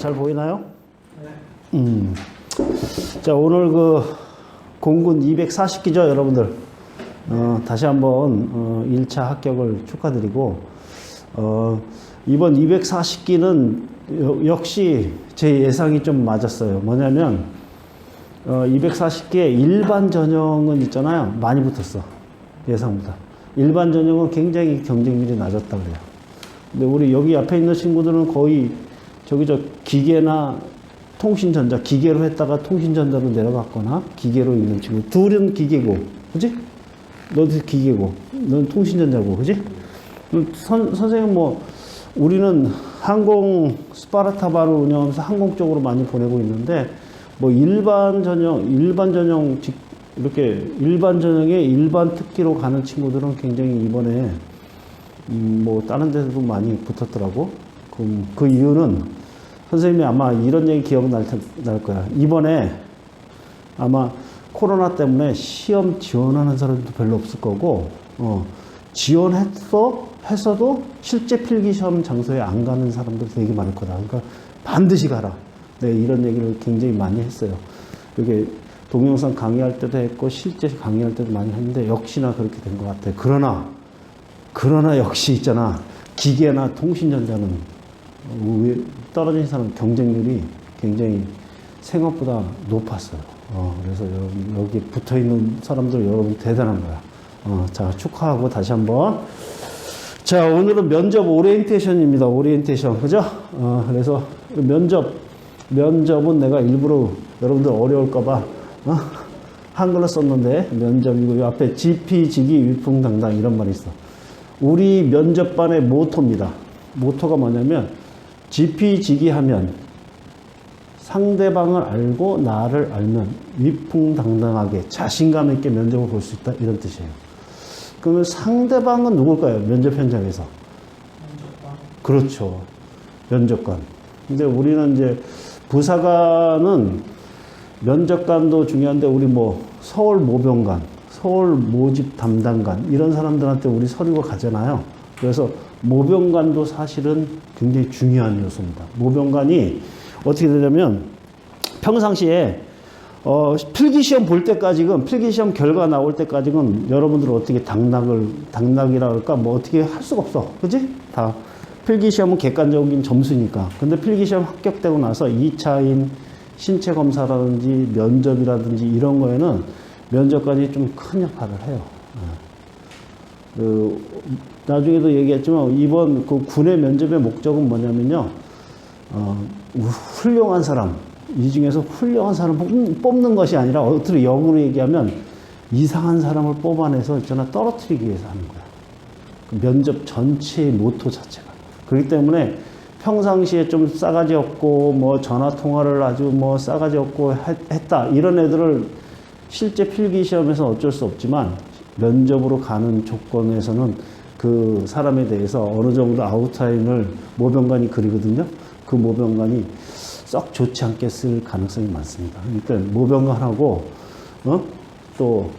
잘 보이나요? 네. 자, 오늘 그 공군 240기죠, 여러분들. 다시 한번 1차 합격을 축하드리고, 이번 240기는 역시 제 예상이 좀 맞았어요. 뭐냐면 240기에 일반 전형은 있잖아요. 많이 붙었어. 예상보다. 일반 전형은 굉장히 경쟁률이 낮았다 그래요. 근데 우리 여기 앞에 있는 친구들은 거의 저 기계나 통신전자, 기계로 했다가 통신전자로 내려갔거나 기계로 있는 친구. 둘은 기계고, 그지? 너도 기계고, 넌 통신전자고, 그지? 선생님 우리는 항공 스파르타바를 운영하면서 항공 쪽으로 많이 보내고 있는데, 일반 전형, 이렇게 일반 전형에 일반 특기로 가는 친구들은 굉장히 이번에, 다른 데서도 많이 붙었더라고. 그 이유는 선생님이 아마 이런 얘기 기억날 거야. 이번에 아마 코로나 때문에 시험 지원하는 사람도 별로 없을 거고, 했어도 실제 필기시험 장소에 안 가는 사람들 되게 많을 거다. 그러니까 반드시 가라. 네, 이런 얘기를 굉장히 많이 했어요. 이렇게 동영상 강의할 때도 했고, 실제 강의할 때도 많이 했는데, 역시나 그렇게 된 것 같아요. 그러나 역시 있잖아. 기계나 통신전자는 떨어진 사람 경쟁률이 굉장히 생각보다 높았어요. 그래서 여기 붙어 있는 사람들 여러분 대단한 거야. 자, 축하하고 다시 한번. 자, 오늘은 면접 오리엔테이션입니다. 오리엔테이션. 그죠? 그래서 면접은 내가 일부러 여러분들 어려울까봐, 한글로 썼는데, 면접이고, 이 앞에 지피지기 위풍당당 이런 말이 있어. 우리 면접반의 모토입니다. 모토가 뭐냐면, 지피지기 하면, 상대방을 알고 나를 알면 위풍당당하게 자신감 있게 면접을 볼 수 있다. 이런 뜻이에요. 그러면 상대방은 누굴까요? 면접 현장에서. 면접관. 그렇죠. 면접관. 근데 우리는 이제 부사관은 면접관도 중요한데 우리 서울 모병관, 서울 모집 담당관 이런 사람들한테 우리 서류가 가잖아요. 그래서 모병관도 사실은 굉장히 중요한 요소입니다. 모병관이 어떻게 되냐면 평상시에 필기시험 볼 때까지는 필기시험 결과 나올 때까지는 여러분들은 어떻게 당락이라 할까 어떻게 할 수가 없어. 그지? 다 필기시험은 객관적인 점수니까. 근데 필기시험 합격되고 나서 2차인 신체 검사라든지 면접이라든지 이런 거에는 면접관이 좀 큰 역할을 해요. 나중에도 얘기했지만 이번 그 군의 면접의 목적은 뭐냐면요. 훌륭한 사람, 이 중에서 훌륭한 사람을 뽑는 것이 아니라 어떻게 역으로 얘기하면 이상한 사람을 뽑아내서 있잖아 떨어뜨리기 위해서 하는 거야. 그 면접 전체의 모토 자체가. 그렇기 때문에 평상시에 좀 싸가지 없고 전화 통화를 아주 싸가지 없고 했다 이런 애들을 실제 필기 시험에서 어쩔 수 없지만 면접으로 가는 조건에서는 그 사람에 대해서 어느 정도 아웃라인을 모병관이 그리거든요. 그 모병관이 썩 좋지 않게 쓸 가능성이 많습니다. 그러니까 모병관하고 또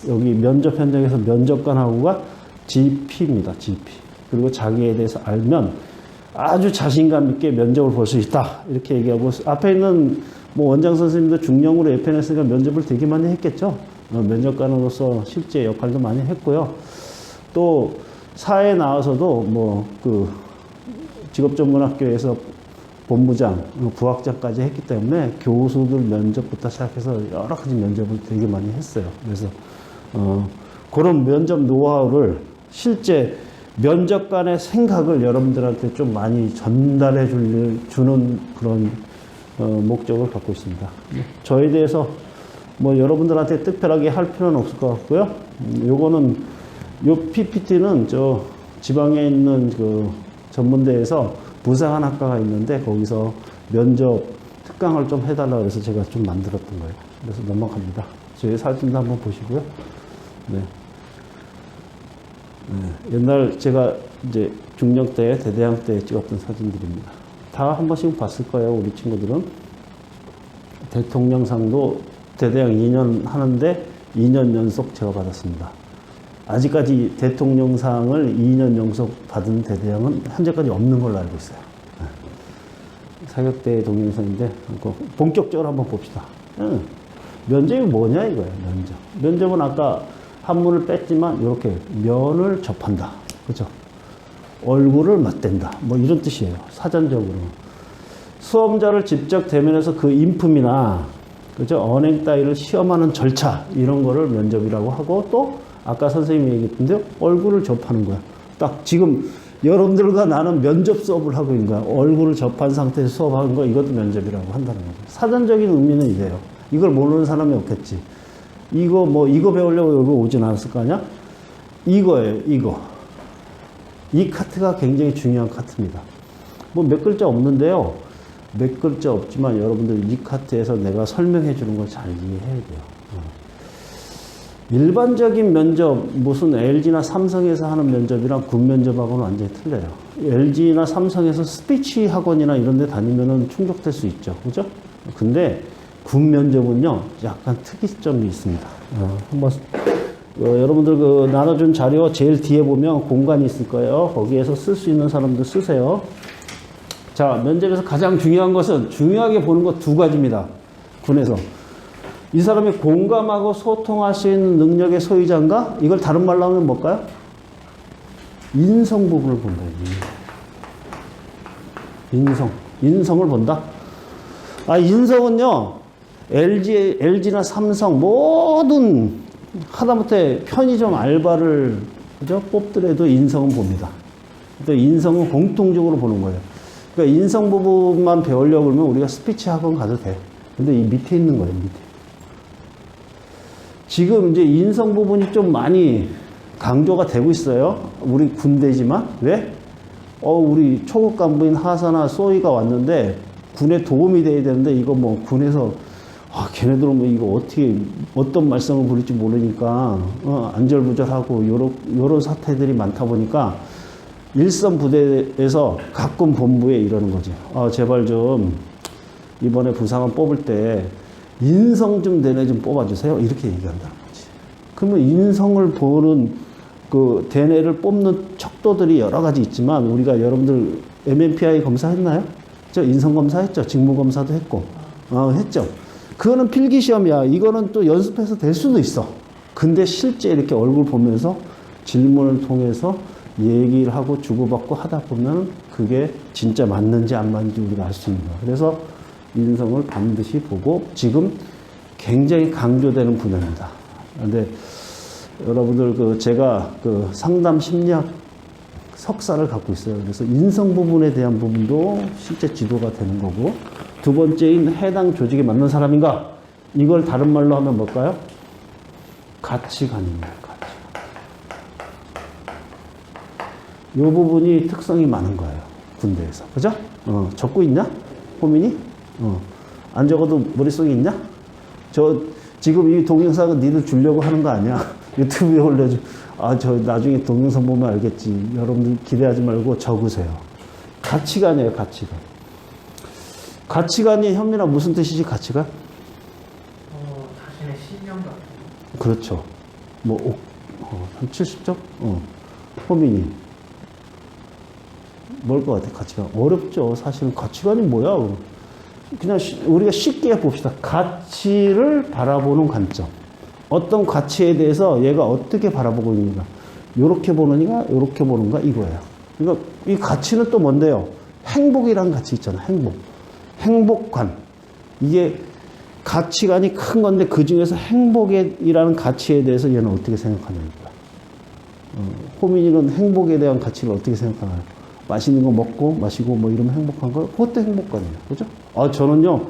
여기 면접 현장에서 면접관하고가 GP입니다. GP. 그리고 자기에 대해서 알면 아주 자신감 있게 면접을 볼 수 있다. 이렇게 얘기하고 앞에 있는 원장 선생님도 중령으로 FNS가 면접을 되게 많이 했겠죠. 면접관으로서 실제 역할도 많이 했고요. 또 사회에 나와서도 직업전문학교에서 본부장, 부학장까지 했기 때문에 교수들 면접부터 시작해서 여러 가지 면접을 되게 많이 했어요. 그래서 그런 면접 노하우를 실제 면접관의 생각을 여러분들한테 좀 많이 전달해 주는 그런 목적을 갖고 있습니다. 저에 대해서 여러분들한테 특별하게 할 필요는 없을 것 같고요. 요 PPT는 저 지방에 있는 그 전문대에서 부사관학과가 있는데 거기서 면접 특강을 좀 해달라고 해서 제가 좀 만들었던 거예요. 그래서 넘어갑니다. 저희 사진도 한번 보시고요. 네. 옛날 제가 이제 중령 때, 대대항 때 찍었던 사진들입니다. 다 한 번씩 봤을 거예요, 우리 친구들은. 대통령상도 대대항 2년 하는데 2년 연속 제가 받았습니다. 아직까지 대통령상을 2년 연속 받은 대대항은 현재까지 없는 걸로 알고 있어요. 사격대 동영상인데 본격적으로 한번 봅시다. 응. 면접이 뭐냐 이거예요. 면접은 아까 한문을 뺐지만 이렇게 면을 접한다. 그죠? 얼굴을 맞댄다. 뭐 이런 뜻이에요. 사전적으로. 수험자를 직접 대면해서 그 인품이나 그죠? 언행 따위를 시험하는 절차 이런 거를 면접이라고 하고 또 아까 선생님이 얘기했던데요. 얼굴을 접하는 거야. 딱 지금 여러분들과 나는 면접 수업을 하고 있는 거야. 얼굴을 접한 상태에서 수업하는 거 이것도 면접이라고 한다는 거죠. 사전적인 의미는 이래요. 이걸 모르는 사람이 없겠지. 이거 배우려고 여기 오진 않았을 거 아니야? 이거예요. 이 카트가 굉장히 중요한 카트입니다. 뭐 몇 글자 없는데요. 몇 글자 없지만 여러분들 이 카트에서 내가 설명해 주는 걸 잘 이해해야 돼요. 일반적인 면접, 무슨 LG나 삼성에서 하는 면접이랑 군 면접하고는 완전히 틀려요. LG나 삼성에서 스피치 학원이나 이런 데 다니면은 충족될 수 있죠. 그죠? 근데 군 면접은요, 약간 특이점이 있습니다. 한번, 여러분들 나눠준 자료 제일 뒤에 보면 공간이 있을 거예요. 거기에서 쓸 수 있는 사람들 쓰세요. 자, 면접에서 가장 중요한 것은 중요하게 보는 것 두 가지입니다. 군에서. 이 사람이 공감하고 소통할 수 있는 능력의 소유자인가? 이걸 다른 말로 하면 뭘까요? 인성 부분을 본다. 인성을 본다. 인성은요, LG나 삼성 모든 하다못해 편의점 알바를 그죠? 뽑더라도 인성은 봅니다. 또 인성은 공통적으로 보는 거예요. 그러니까 인성 부분만 배우려고 그러면 우리가 스피치 학원 가도 돼. 근데 이 밑에 있는 거예요, 밑에. 지금 이제 인성 부분이 좀 많이 강조가 되고 있어요. 우리 군대지만. 왜? 우리 초급 간부인 하사나 소위가 왔는데 군에 도움이 돼야 되는데 이거 뭐 군에서 걔네들은 뭐 이거 어떤 말썽을 부릴지 모르니까 안절부절하고 요런 사태들이 많다 보니까 일선 부대에서 각군 본부에 이러는 거지. 제발 좀 이번에 부상을 뽑을 때 인성 좀 대내 좀 뽑아주세요. 이렇게 얘기한다는 거지. 그러면 인성을 보는 그 대내를 뽑는 척도들이 여러 가지 있지만 우리가 여러분들 MMPI 검사했나요? 저 인성 검사했죠. 직무 검사도 했고 했죠. 그거는 필기 시험이야. 이거는 또 연습해서 될 수도 있어. 근데 실제 이렇게 얼굴 보면서 질문을 통해서 얘기를 하고 주고받고 하다 보면 그게 진짜 맞는지 안 맞는지 우리가 알 수 있는 거야. 그래서 인성을 반드시 보고 지금 굉장히 강조되는 분야입니다. 근데 여러분들 제가 상담 심리학 석사를 갖고 있어요. 그래서 인성 부분에 대한 부분도 실제 지도가 되는 거고 두 번째인 해당 조직에 맞는 사람인가? 이걸 다른 말로 하면 뭘까요? 가치관입니다. 이 부분이 특성이 많은 거예요. 군대에서. 그죠? 적고 있냐? 호민이? 안 적어도 머릿속에 있냐? 지금 이 동영상은 니들 주려고 하는 거 아니야? 유튜브에 올려줘. 저 나중에 동영상 보면 알겠지. 여러분들 기대하지 말고 적으세요. 가치관이에요, 가치관. 가치관이 현민아 무슨 뜻이지, 가치관? 자신의 신념 같은 거. 그렇죠. 한 70점? 호민이. 뭘 것 같아, 가치관? 어렵죠. 사실은 가치관이 뭐야? 그냥 우리가 쉽게 봅시다. 가치를 바라보는 관점. 어떤 가치에 대해서 얘가 어떻게 바라보고 있는가. 요렇게 보느니가, 요렇게 보는가, 이거예요. 그러니까 이 가치는 또 뭔데요? 행복이라는 가치 있잖아, 행복. 행복관. 이게 가치관이 큰 건데 그 중에서 행복이라는 가치에 대해서 얘는 어떻게 생각하냐니까. 호민이는 행복에 대한 가치를 어떻게 생각하나요? 맛있는 거 먹고 마시고 뭐 이러면 행복한 거? 그것도 행복관이에요. 그죠? 저는요,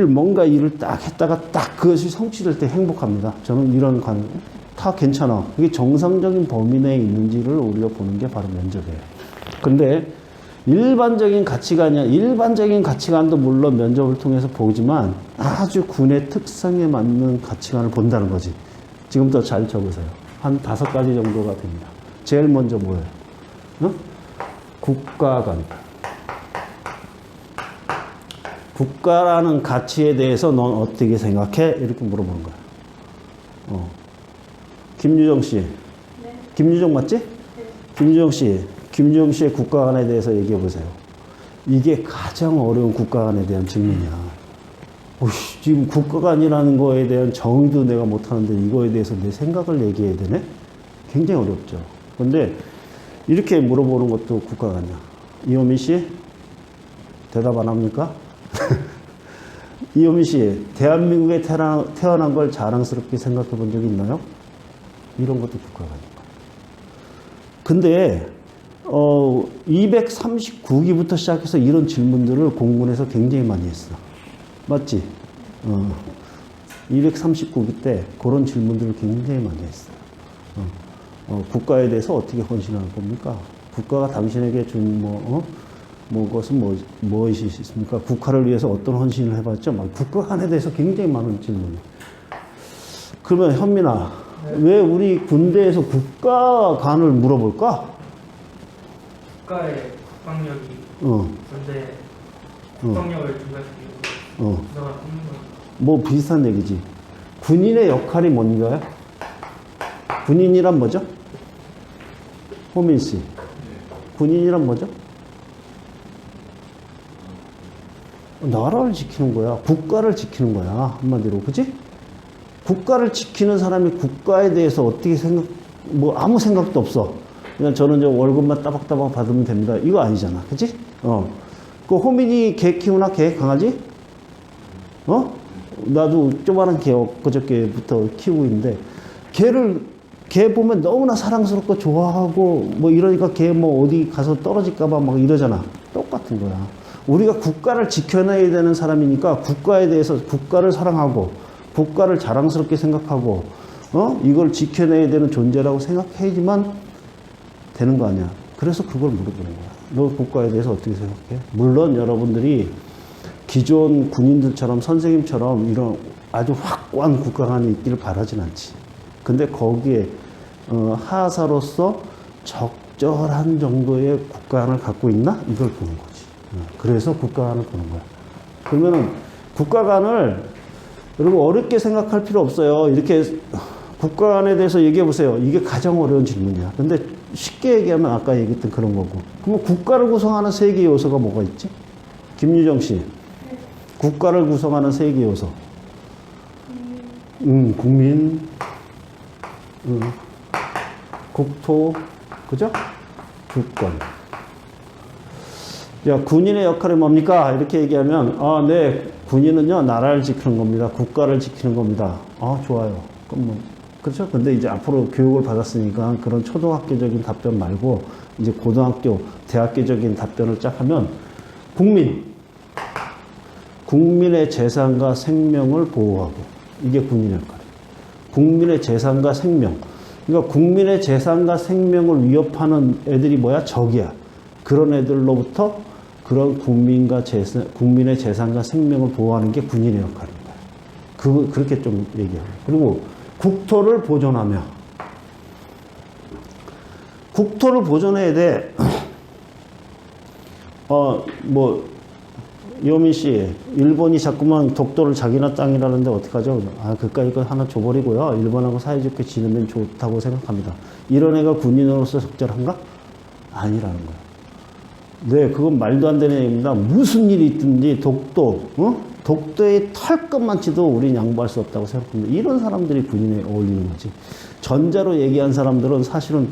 뭔가 일을 딱 했다가 딱 그것이 성취될 때 행복합니다. 저는 이런 다 괜찮아. 그게 정상적인 범위 내에 있는지를 우리가 보는 게 바로 면접이에요. 근데 일반적인 가치관이야. 일반적인 가치관도 물론 면접을 통해서 보지만 아주 군의 특성에 맞는 가치관을 본다는 거지. 지금부터 잘 적으세요. 한 5가지 정도가 됩니다. 제일 먼저 뭐예요? 국가관. 국가라는 가치에 대해서 넌 어떻게 생각해? 이렇게 물어보는 거야. 김유정 씨. 네. 김유정 맞지? 네. 김유정 씨의 국가관에 대해서 얘기해 보세요. 이게 가장 어려운 국가관에 대한 질문이야. 오씨, 지금 국가관이라는 거에 대한 정의도 내가 못하는데 이거에 대해서 내 생각을 얘기해야 되네? 굉장히 어렵죠. 근데 이렇게 물어보는 것도 국가관이야. 이호민 씨, 대답 안 합니까? 이호민 씨, 대한민국에 태어난 걸 자랑스럽게 생각해 본 적이 있나요? 이런 것도 국가관이야. 근데 239기부터 시작해서 이런 질문들을 공군에서 굉장히 많이 했어. 맞지? 239기 때 그런 질문들을 굉장히 많이 했어요. 국가에 대해서 어떻게 헌신할 겁니까? 국가가 당신에게 준 것은 무엇이 있습니까? 국가를 위해서 어떤 헌신을 해봤죠? 막 국가관에 대해서 굉장히 많은 질문이. 그러면 현민아, 왜 우리 군대에서 국가관을 물어볼까? 국가의 국방력이 군대 국방력을 증가시키고 구성을 뽑는 거. 뭐 비슷한 얘기지. 군인의 역할이 뭔가요? 군인이란 뭐죠? 호민 씨. 군인이란 뭐죠? 나라를 지키는 거야. 국가를 지키는 거야. 한마디로. 그치? 국가를 지키는 사람이 국가에 대해서 어떻게 아무 생각도 없어. 그냥 저는 월급만 따박따박 받으면 됩니다. 이거 아니잖아. 그치? 그 호민이 개 키우나? 개? 강아지? 나도 조그마한 개 엊그저께부터 키우고 있는데, 개 보면 너무나 사랑스럽고 좋아하고, 이러니까 개 어디 가서 떨어질까봐 막 이러잖아. 똑같은 거야. 우리가 국가를 지켜내야 되는 사람이니까 국가에 대해서 국가를 사랑하고, 국가를 자랑스럽게 생각하고, 이걸 지켜내야 되는 존재라고 생각해야지만 되는 거 아니야. 그래서 그걸 물어보는 거야. 너 국가에 대해서 어떻게 생각해? 물론 여러분들이 기존 군인들처럼 선생님처럼 이런 아주 확고한 국가관이 있기를 바라진 않지. 근데 거기에 하사로서 적절한 정도의 국가관을 갖고 있나? 이걸 보는 거지. 그래서 국가관을 보는 거야. 그러면은 국가관을 여러분 어렵게 생각할 필요 없어요. 이렇게 국가관에 대해서 얘기해 보세요. 이게 가장 어려운 질문이야. 근데 쉽게 얘기하면 아까 얘기했던 그런 거고. 그러면 국가를 구성하는 세 개의 요소가 뭐가 있지? 김유정 씨. 국가를 구성하는 세 개의 요소. 국민, 국토, 그죠? 주권. 야, 군인의 역할이 뭡니까? 이렇게 얘기하면, 네, 군인은요, 나라를 지키는 겁니다. 국가를 지키는 겁니다. 좋아요. 그럼 그렇죠? 근데 이제 앞으로 교육을 받았으니까 그런 초등학교적인 답변 말고, 이제 고등학교, 대학교적인 답변을 쫙 하면, 국민의 재산과 생명을 보호하고, 이게 군인의 역할이에요. 국민의 재산과 생명. 그러니까 국민의 재산과 생명을 위협하는 애들이 뭐야? 적이야. 그런 애들로부터 그런 국민의 재산과 생명을 보호하는 게 군인의 역할입니다. 그렇게 좀 얘기하고. 그리고 국토를 보존하며. 국토를 보존해야 돼. 이호민 씨, 일본이 자꾸만 독도를 자기네 땅이라는데 어떡하죠? 그까이 거 하나 줘버리고요. 일본하고 사이좋게 지내면 좋다고 생각합니다. 이런 애가 군인으로서 적절한가? 아니라는 거예요. 네, 그건 말도 안 되는 얘기입니다. 무슨 일이 있든지 독도의 털끝만치도 우린 양보할 수 없다고 생각합니다. 이런 사람들이 군인에 어울리는 거지. 전자로 얘기한 사람들은 사실은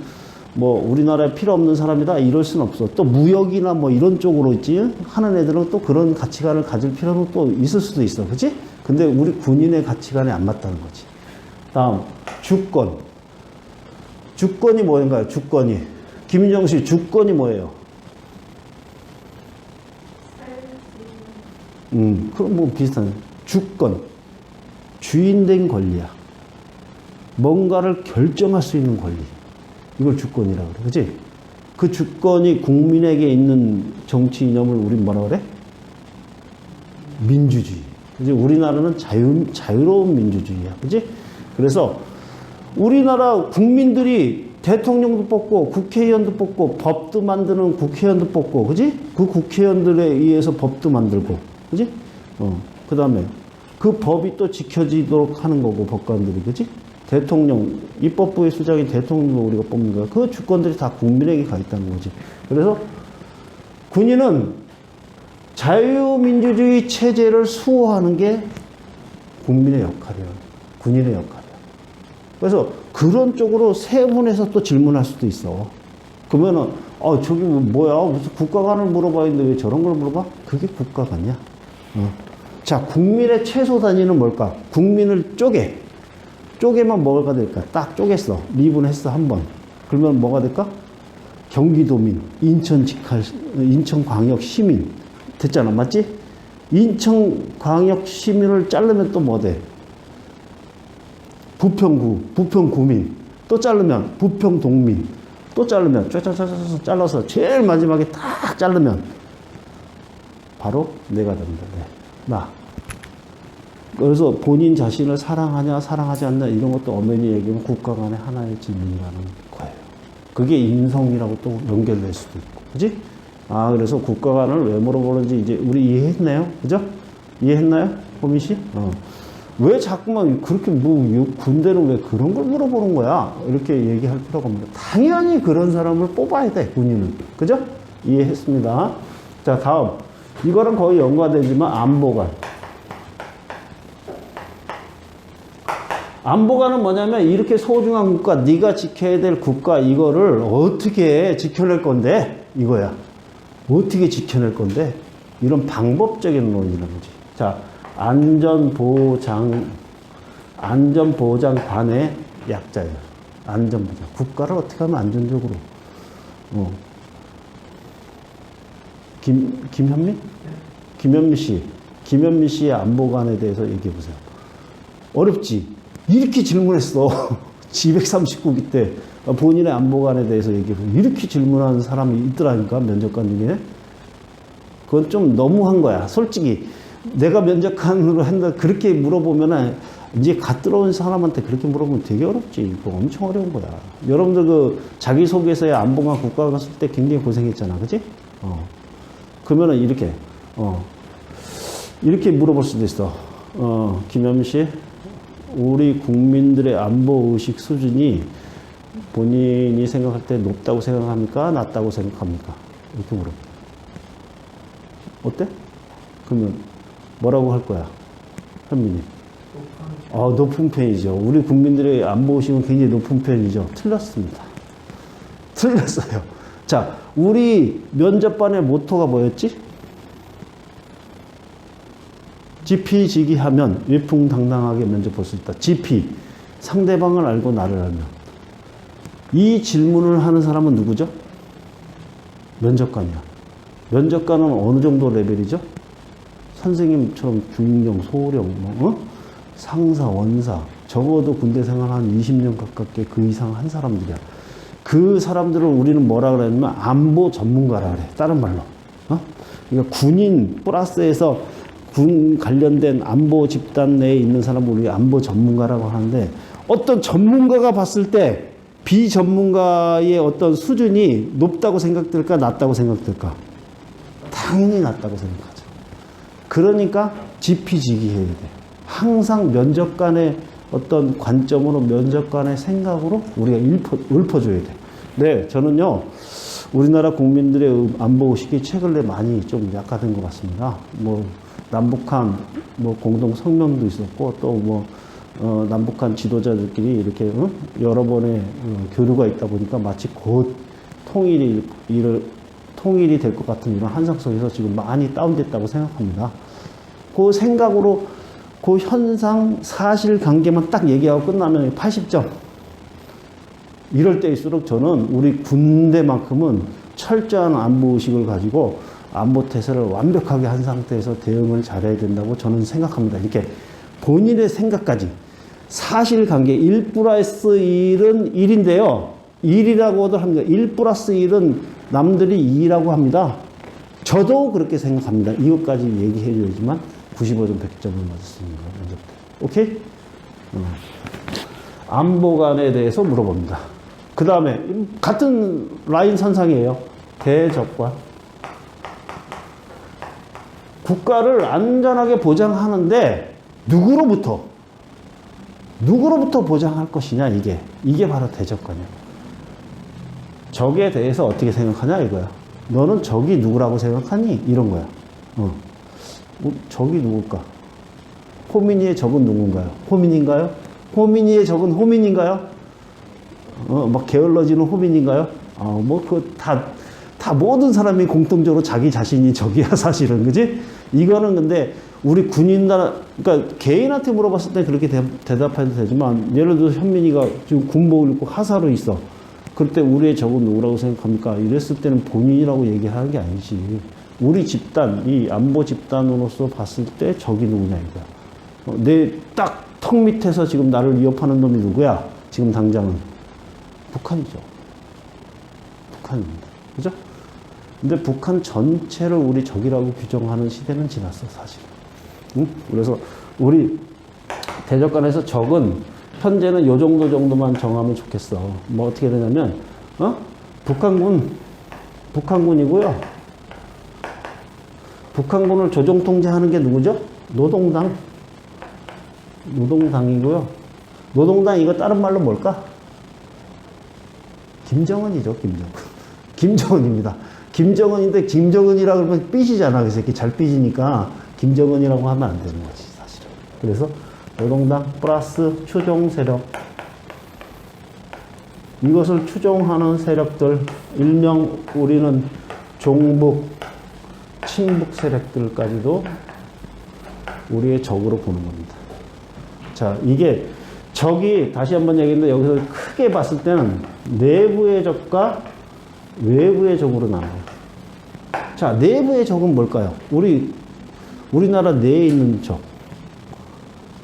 우리나라에 필요 없는 사람이다 이럴 순 없어. 또 무역이나 이런 쪽으로 있지 하는 애들은 또 그런 가치관을 가질 필요는 또 있을 수도 있어. 그치? 근데 우리 군인의 가치관에 안 맞다는 거지. 다음, 주권. 주권이 뭔가요? 주권이. 김인정 씨, 주권이 뭐예요? 그럼 비슷한. 주권. 주인된 권리야. 뭔가를 결정할 수 있는 권리. 이걸 주권이라고 그래. 그치? 그 주권이 국민에게 있는 정치 이념을 우린 뭐라 그래? 민주주의. 그치? 우리나라는 자유로운 민주주의야. 그치? 그래서 우리나라 국민들이 대통령도 뽑고 국회의원도 뽑고 법도 만드는 국회의원도 뽑고, 그치? 그 국회의원들에 의해서 법도 만들고, 그치? 그 다음에 그 법이 또 지켜지도록 하는 거고, 법관들이, 그치? 대통령, 입법부의 수장이 대통령도 우리가 뽑는 거야. 그 주권들이 다 국민에게 가 있다는 거지. 그래서 군인은 자유민주주의 체제를 수호하는 게 국민의 역할이에요. 군인의 역할이에요. 그래서 그런 쪽으로 세분해서 또 질문할 수도 있어. 그러면은, 저기 뭐야? 무슨 국가관을 물어봐야 되는데 왜 저런 걸 물어봐? 그게 국가관이야. 자, 국민의 최소 단위는 뭘까? 국민을 쪼개면 뭐가 될까? 딱 쪼갰어. 미분했어, 한 번. 그러면 뭐가 될까? 경기도민, 인천광역 시민. 됐잖아, 맞지? 인천광역 시민을 자르면 또 뭐 돼? 부평구민. 또 자르면 부평동민. 또 자르면 쫙쫙쫙쫙 잘라서 제일 마지막에 딱 자르면 바로 내가 됩니다. 나. 그래서 본인 자신을 사랑하냐 사랑하지 않냐 이런 것도 엄연히 얘기하면 국가 간의 하나의 질문이라는 거예요. 그게 인성이라고 또 연결될 수도 있고. 그지? 그래서 국가 간을 왜 물어보는지 이제 우리 이해했나요? 그죠? 이해했나요? 호민 씨? 왜 자꾸만 그렇게 군대는 왜 그런 걸 물어보는 거야? 이렇게 얘기할 필요가 없는데 당연히 그런 사람을 뽑아야 돼, 군인은. 그죠? 이해했습니다. 자, 다음. 이거랑 거의 연관되지만 안보관. 안보관은 뭐냐면 이렇게 소중한 국가, 네가 지켜야 될 국가 이거를 어떻게 지켜낼 건데? 이거야. 어떻게 지켜낼 건데? 이런 방법적인 논의라는 거지. 자, 안전보장관의 약자예요. 안전보장. 국가를 어떻게 하면 안전적으로. 김현민? 김현민 씨의 안보관에 대해서 얘기해 보세요. 어렵지? 이렇게 질문했어. 239기 때 본인의 안보관에 대해서 얘기해 보세요. 이렇게 질문하는 사람이 있더라니까, 면접관 중에. 그건 좀 너무한 거야. 솔직히. 내가 면접관으로 한다, 그렇게 물어보면은, 이제 갓 들어온 사람한테 그렇게 물어보면 되게 어렵지. 그거 엄청 어려운 거야. 여러분들 자기소개서에 안보관 국가 갔을 때 굉장히 고생했잖아. 그지? 그러면은 이렇게 물어볼 수도 있어. 김현민 씨, 우리 국민들의 안보의식 수준이 본인이 생각할 때 높다고 생각합니까? 낮다고 생각합니까? 이렇게 물어봐. 어때? 그러면 뭐라고 할 거야? 현민이. 높은 편이죠. 우리 국민들의 안보의식은 굉장히 높은 편이죠. 틀렸습니다. 틀렸어요. 자, 우리 면접반의 모토가 뭐였지? 지피지기하면 위풍당당하게 면접 볼 수 있다. 지피, 상대방을 알고 나를 알면. 이 질문을 하는 사람은 누구죠? 면접관이야. 면접관은 어느 정도 레벨이죠? 선생님처럼 중령, 소령, 상사, 원사, 적어도 군대 생활 한 20년 가깝게 그 이상 한 사람들이야. 그 사람들을 우리는 뭐라 그러냐면 안보 전문가라 그래. 다른 말로. 그러니까 군인 플러스에서 군 관련된 안보 집단 내에 있는 사람을 우리 안보 전문가라고 하는데, 어떤 전문가가 봤을 때 비전문가의 어떤 수준이 높다고 생각될까, 낮다고 생각될까? 당연히 낮다고 생각하죠. 그러니까 지피지기해야 돼. 항상 면접관의 어떤 관점으로, 면접관의 생각으로 우리가 읊어줘야 돼. 네, 저는요, 우리나라 국민들의 안보의식이 최근에 많이 좀 약화된 것 같습니다. 남북한 공동 성명도 있었고, 또 남북한 지도자들끼리 이렇게 여러 번의 교류가 있다 보니까 마치 곧 통일이 될 것 같은 이런 환상 속에서 지금 많이 다운됐다고 생각합니다. 그 생각으로 그 현상, 사실관계만 딱 얘기하고 끝나면 80점. 이럴 때일수록 저는 우리 군대만큼은 철저한 안보의식을 가지고 안보태세를 완벽하게 한 상태에서 대응을 잘해야 된다고 저는 생각합니다. 이렇게 본인의 생각까지. 사실관계 1 플러스 1은 1인데요. 1이라고도 합니다. 1 플러스 1은 남들이 2라고 합니다. 저도 그렇게 생각합니다. 이것까지 얘기해줘야지만 95점, 100점을 맞았습니다. 면접 때. 오케이? 안보관에 대해서 물어봅니다. 그 다음에 같은 라인 선상이에요. 대적관. 국가를 안전하게 보장하는데 누구로부터 보장할 것이냐, 이게 바로 대적관이에요. 적에 대해서 어떻게 생각하냐 이거야. 너는 적이 누구라고 생각하니? 이런 거야. 적이 누굴까? 호미니의 적은 누군가요? 호민인가요? 호미니의 적은 호민인가요? 막 게을러지는 호민인가요? 다 모든 사람이 공통적으로 자기 자신이 적이야, 사실은. 그지? 이거는 근데 우리 그러니까 개인한테 물어봤을 때 그렇게 대답해도 되지만, 예를 들어서 현민이가 지금 군복을 입고 하사로 있어. 그럴 때 우리의 적은 누구라고 생각합니까? 이랬을 때는 본인이라고 얘기하는 게 아니지. 우리 집단, 이 안보 집단으로서 봤을 때 적이 누구냐, 이거야. 내 딱 턱 밑에서 지금 나를 위협하는 놈이 누구야? 지금 당장은. 북한이죠. 북한입니다. 그죠? 근데 북한 전체를 우리 적이라고 규정하는 시대는 지났어, 사실. 응? 그래서 우리 대적간에서 적은 현재는 요 정도만 정하면 좋겠어. 뭐 어떻게 되냐면, 북한군이고요. 북한군을 조종 통제하는 게 누구죠? 노동당이고요. 노동당 이거 다른 말로 뭘까? 김정은이죠, 김정은입니다. 김정은인데 김정은이라고 그러면 삐지잖아. 그 새끼 잘 삐지니까 김정은이라고 하면 안 되는 거지, 사실은. 그래서 노동당 플러스 추종 세력. 이것을 추종하는 세력들, 일명 우리는 종북, 친북 세력들까지도 우리의 적으로 보는 겁니다. 자, 이게 적이 다시 한번 얘기했는데 여기서 크게 봤을 때는 내부의 적과 외부의 적으로 나눠요. 자, 내부의 적은 뭘까요? 우리나라 내에 있는 적.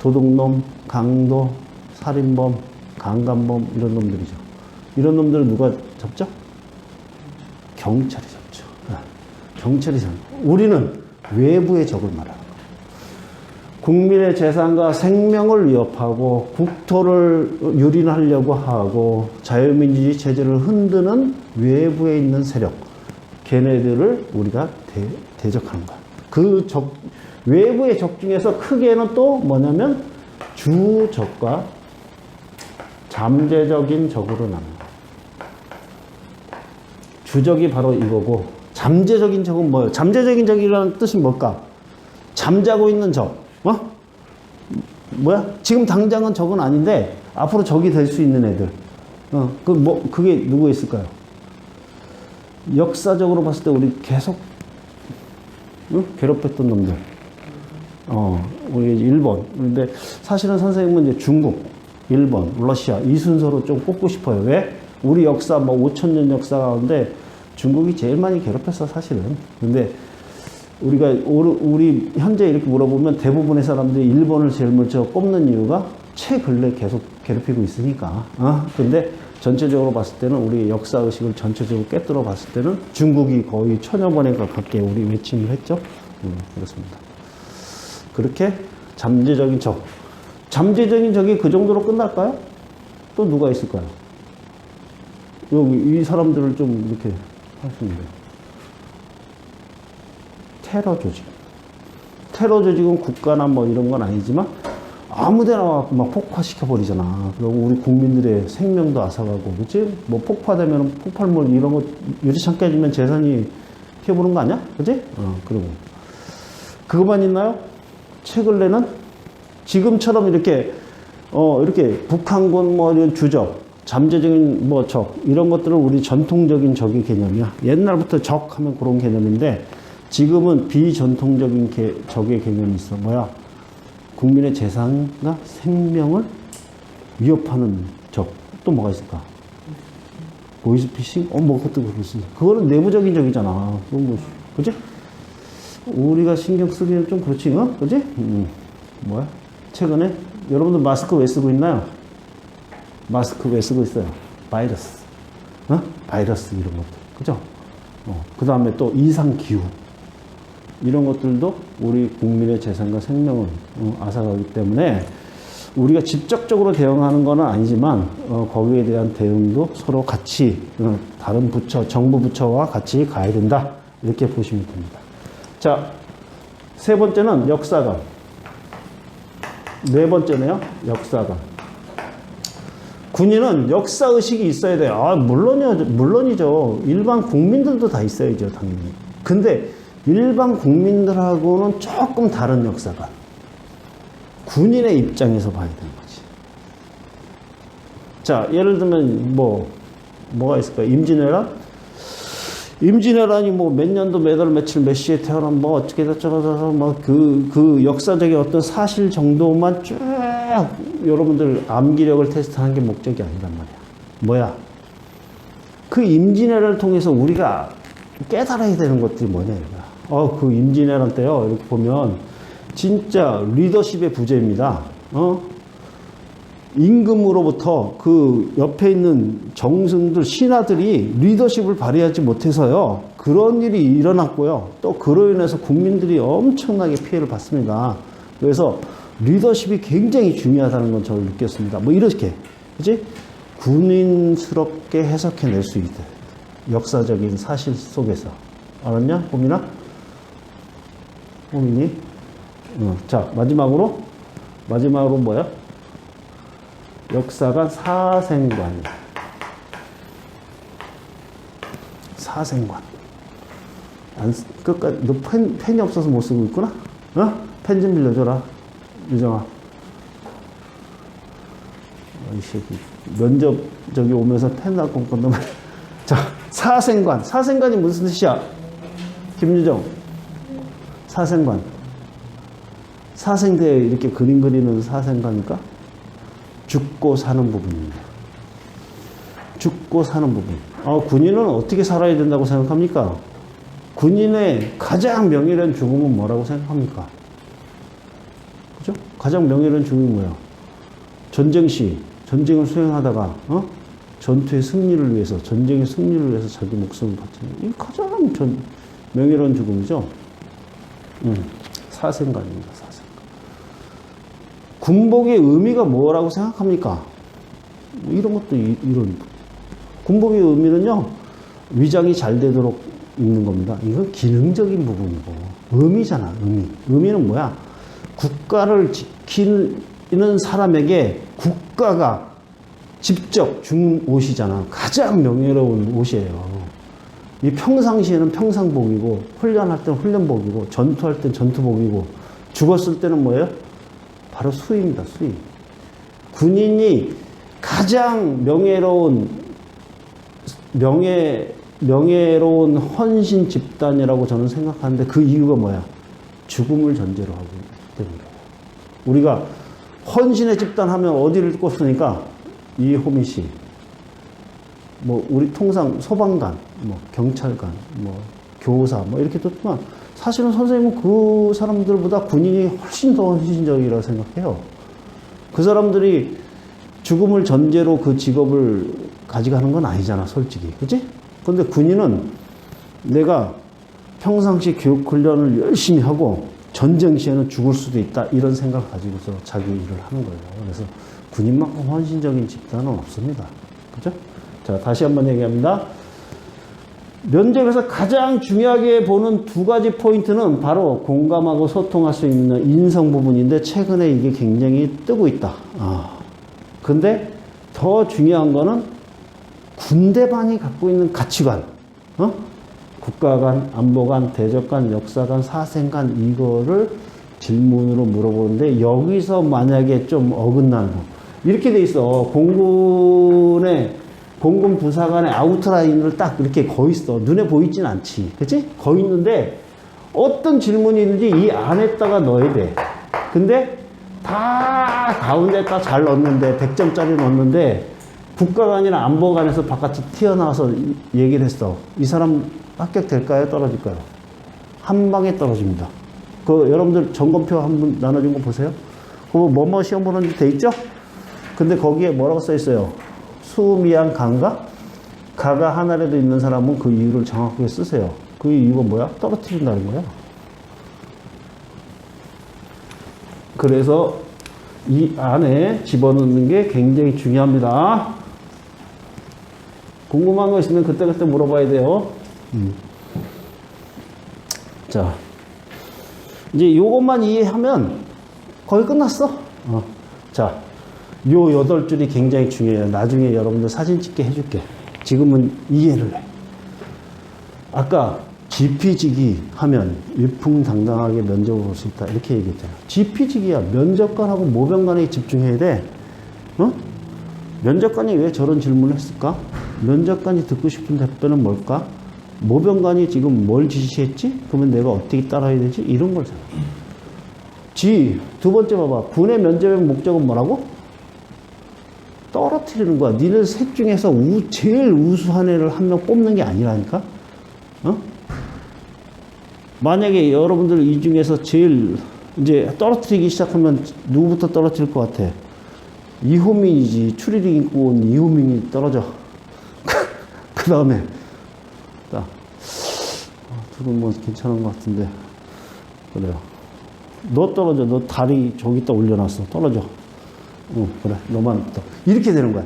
도둑놈, 강도, 살인범, 강간범 이런 놈들이죠. 이런 놈들은 누가 잡죠? 경찰이 잡죠. 경찰이 잡죠. 우리는 외부의 적을 말하는 거예요. 국민의 재산과 생명을 위협하고 국토를 유린하려고 하고 자유민주주의 체제를 흔드는 외부에 있는 세력, 걔네들을 우리가 대적하는 거야. 그 적, 외부의 적 중에서 크게는 또 뭐냐면 주적과 잠재적인 적으로 나눕니다. 주적이 바로 이거고, 잠재적인 적은 뭐예요? 잠재적인 적이라는 뜻이 뭘까? 잠자고 있는 적. 뭐야? 지금 당장은 적은 아닌데 앞으로 적이 될 수 있는 애들. 그게 누구 있을까요? 역사적으로 봤을 때 우리 계속 괴롭혔던 놈들. 우리 일본. 근데 사실은 선생님은 이제 중국, 일본, 러시아 이 순서로 좀 꼽고 싶어요. 왜? 우리 역사 5,000년 역사 가운데 중국이 제일 많이 괴롭혔어, 사실은. 근데 우리 현재 이렇게 물어보면 대부분의 사람들이 일본을 제일 먼저 꼽는 이유가 최근래 계속 괴롭히고 있으니까. 근데 전체적으로 봤을 때는 우리 역사의식을 전체적으로 깨뜨려 봤을 때는 중국이 거의 1000여 번에 가깝게 우리 외침을 했죠. 그렇습니다. 그렇게 잠재적인 적. 잠재적인 적이 그 정도로 끝날까요? 또 누가 있을까요? 여기 이 사람들을 좀 이렇게 하시면 돼요. 테러 조직. 테러 조직은 국가나 뭐 이런 건 아니지만 아무데나 와서 막 폭파시켜버리잖아. 그리고 우리 국민들의 생명도 앗아가고, 그치? 뭐 폭파되면 폭발물 이런 거 유리창 깨지면 재산이 피해보는 거 아니야? 그치? 그리고. 그것만 있나요? 최근에는 지금처럼 이렇게 북한군 뭐 이런 주적, 잠재적인 뭐 적, 이런 것들은 우리 전통적인 적의 개념이야. 옛날부터 적 하면 그런 개념인데, 지금은 비전통적인 적의 개념이 있어. 뭐야? 국민의 재산과 생명을 위협하는 적. 또 뭐가 있을까? 보이스피싱? 뭐 그것도 그럴 수 있어. 그거는 내부적인 적이잖아. 그건 뭐, 그지? 우리가 신경 쓰기는 좀 그렇지, 그지? 뭐야? 최근에 여러분들 마스크 왜 쓰고 있나요? 마스크 왜 쓰고 있어요? 바이러스. 바이러스 이런 것들. 그죠? 그 다음에 또 이상기후. 이런 것들도 우리 국민의 재산과 생명을 앗아가기 때문에 우리가 직접적으로 대응하는 건 아니지만 거기에 대한 대응도 서로 같이 다른 부처, 정부 부처와 같이 가야 된다. 이렇게 보시면 됩니다. 자, 세 번째는 역사관. 네 번째네요. 역사관. 군인은 역사의식이 있어야 돼요. 물론이죠. 일반 국민들도 다 있어야죠, 당연히. 근데 일반 국민들하고는 조금 다른 역사관. 군인의 입장에서 봐야 되는 거지. 자, 예를 들면 뭐가 있을까? 임진왜란? 임진왜란이 뭐 몇 년도 몇 월 며칠 몇 시에 태어난 뭐 어떻게 저쩌고저쩌고 뭐 그 역사적인 어떤 사실 정도만 쭉 여러분들 암기력을 테스트하는 게 목적이 아니란 말이야. 뭐야? 그 임진왜란을 통해서 우리가 깨달아야 되는 것들이 뭐냐 이거야. 그 임진왜란 때요. 이렇게 보면 진짜 리더십의 부재입니다. 임금으로부터 그 옆에 있는 정승들, 신하들이 리더십을 발휘하지 못해서요. 그런 일이 일어났고요. 또 그로 인해서 국민들이 엄청나게 피해를 받습니다. 그래서 리더십이 굉장히 중요하다는 건 저를 느꼈습니다. 뭐 이렇게, 그치? 군인스럽게 해석해낼 수 있다. 역사적인 사실 속에서. 알았냐? 호민아? 호민이? 자, 마지막으로 뭐야? 역사관 사생관이야. 사생관. 끝까지, 너 펜이 없어서 못 쓰고 있구나? 펜 좀 빌려줘라. 유정아. 이 새끼. 면접 저기 오면서 펜 갖고 건너 말. 자, 사생관. 사생관이 무슨 뜻이야? 김유정. 사생관. 사생대에 이렇게 그림 그리는 사생관일까? 죽고 사는 부분입니다. 죽고 사는 부분. 군인은 어떻게 살아야 된다고 생각합니까? 군인의 가장 명예로운 죽음은 뭐라고 생각합니까? 그죠? 가장 명예로운 죽음이 뭐야? 전쟁 시, 전쟁을 수행하다가, 전투의 승리를 위해서, 전쟁의 승리를 위해서 자기 목숨을 바치는, 이 가장 명예로운 죽음이죠? 사생관입니다, 사생관. 군복의 의미가 뭐라고 생각합니까? 이런 것도, 이런. 군복의 의미는요, 위장이 잘 되도록 입는 겁니다. 이건 기능적인 부분이고, 의미잖아, 의미. 의미는 뭐야? 국가를 지키는 사람에게 국가가 직접 준 옷이잖아. 가장 명예로운 옷이에요. 이 평상시에는 평상복이고, 훈련할 때는 훈련복이고, 전투할 때는 전투복이고, 죽었을 때는 뭐예요? 바로 수의입니다, 수의. 군인이 가장 명예로운 헌신 집단이라고 저는 생각하는데 그 이유가 뭐야? 죽음을 전제로 하기 때문에. 우리가 헌신의 집단 하면 어디를 꼽습니까? 이호민 씨. 뭐, 우리 통상 소방관, 뭐, 경찰관, 뭐, 교사, 뭐, 이렇게 듣지만 사실은 선생님은 그 사람들보다 군인이 훨씬 더 헌신적이라고 생각해요. 그 사람들이 죽음을 전제로 그 직업을 가져가는 건 아니잖아, 솔직히. 그치? 근데 군인은 내가 평상시 교육 훈련을 열심히 하고 전쟁 시에는 죽을 수도 있다, 이런 생각을 가지고서 자기 일을 하는 거예요. 그래서 군인만큼 헌신적인 집단은 없습니다. 그죠? 자, 다시 한번 얘기합니다. 면접에서 가장 중요하게 보는 두 가지 포인트는 바로 공감하고 소통할 수 있는 인성 부분인데 최근에 이게 굉장히 뜨고 있다. 근데 더 중요한 거는 군대반이 갖고 있는 가치관, 국가관, 안보관, 대적관, 역사관, 사생관, 이거를 질문으로 물어보는데 여기서 만약에 좀 어긋나는 거. 이렇게 돼 있어. 공군 부사관의 아웃라인을 딱 이렇게 거 있어. 눈에 보이진 않지. 그치? 거 있는데 어떤 질문이 있는지 이 안에다가 넣어야 돼. 근데 다 가운데다 잘 넣었는데 100점짜리 넣었는데 국가관이나 안보관에서 바깥에 튀어나와서 얘기를 했어. 이 사람 합격될까요? 떨어질까요? 한 방에 떨어집니다. 여러분들 점검표 한번 나눠준 거 보세요. 뭐뭐 시험 보는지 돼 있죠? 근데 거기에 뭐라고 써 있어요? 수미양 강가? 가가 하나라도 있는 사람은 그 이유를 정확하게 쓰세요. 그 이유가 뭐야? 떨어뜨린다는 거야. 그래서 이 안에 집어넣는 게 굉장히 중요합니다. 궁금한 거 있으면 그때그때 물어봐야 돼요. 자, 이제 요것만 이해하면 거의 끝났어. 자, 요 8줄이 굉장히 중요해요. 나중에 여러분들 사진 찍게 해줄게. 지금은 이해를 해. 아까 지피지기 하면 위풍당당하게 면접을 볼 수 있다. 이렇게 얘기했잖아. 지피지기야. 면접관하고 모병관에 집중해야 돼. 어? 면접관이 왜 저런 질문을 했을까? 면접관이 듣고 싶은 답변은 뭘까? 모병관이 지금 뭘 지시했지? 그러면 내가 어떻게 따라야 되지? 이런 거잖아. 두 번째 봐봐. 군의 면접의 목적은 뭐라고? 떨어뜨리는 거야. 니네 셋 중에서 제일 우수한 애를 한 명 뽑는 게 아니라니까? 어? 만약에 여러분들 이 중에서 제일 이제 떨어뜨리기 시작하면 누구부터 떨어뜨릴 것 같아? 이호민이지. 추리링 입고 온 이호민이 떨어져. 그 다음에 둘은 뭐 괜찮은 것 같은데. 그래요. 너 떨어져. 너 다리 저기다 올려놨어. 떨어져. 그래. 너만 또. 이렇게 되는 거야.